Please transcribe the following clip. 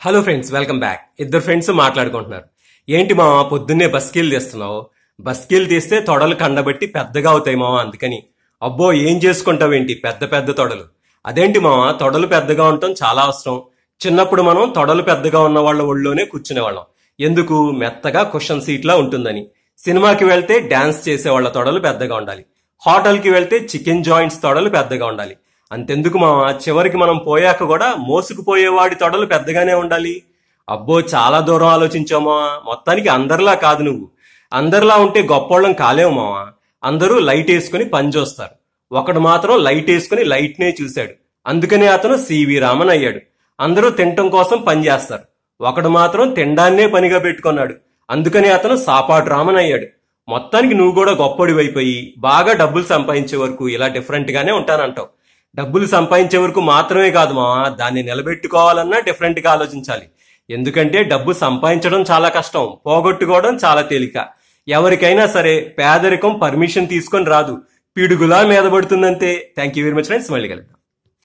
Hello friends, welcome back. ఇద్దరు friends మాట్లాడుకుంటున్నారు. ఏంటి మావా పొద్దున్నే బస్కీలు తీస్తున్నావు? బస్కీలు తీస్తే తొడలు కండబట్టి పెద్దగా అవుతాయి మావా, అందుకని. అబ్బో, ఏం చేసుకుంటావేంటి పెద్ద పెద్ద తొడలు? అదేంటి మావా, తొడలు పెద్దగా ఉండటం చాలా అవసరం. చిన్నప్పుడు మనం తొడలు పెద్దగా ఉన్న వాళ్ళ ఒళ్ళోనే కూర్చునేవాళ్ళం. ఎందుకు? మెత్తగా కుషన్ సీట్లా ఉంటుందని. సినిమాకి వెళ్తే డాన్స్ చేసే వాళ్ళ తొడలు పెద్దగా ఉండాలి. హోటల్కి వెళ్తే చికెన్ జాయింట్స్ తొడలు పెద్దగా ఉండాలి. అంతెందుకు మావా, చివరికి మనం పోయాక కూడా మోసుకుపోయేవాడి తొడలు పెద్దగానే ఉండాలి. అబ్బో, చాలా దూరం ఆలోచించామా. మొత్తానికి అందరిలా కాదు నువ్వు. అందరిలా ఉంటే గొప్పోళ్ళం కాలేవు మావా. అందరూ లైట్ వేసుకుని పని చూస్తారు. ఒకడు మాత్రం లైట్ వేసుకుని లైట్నే చూశాడు, అందుకనే అతను సివి రామన్ అయ్యాడు. అందరూ తినటం కోసం పని చేస్తారు. ఒకడు మాత్రం తినడాన్నే పనిగా పెట్టుకున్నాడు, అందుకని అతను సాపాటు రామన్ అయ్యాడు. మొత్తానికి నువ్వు కూడా గొప్పడివైపోయి బాగా డబ్బులు సంపాదించే వరకు ఇలా డిఫరెంట్ గానే ఉంటానంటావు. డబ్బులు సంపాదించే వరకు మాత్రమే కాదు మావా, దాన్ని నిలబెట్టుకోవాలన్నా డిఫరెంట్ గా ఆలోచించాలి. ఎందుకంటే డబ్బు సంపాదించడం చాలా కష్టం, పోగొట్టుకోవడం చాలా తేలిక. ఎవరికైనా సరే పేదరికం పర్మిషన్ తీసుకొని రాదు, పిడుగులా మీద పడుతుందంతే. Thank you very much friends, మళ్ళీ కలుద్దాం.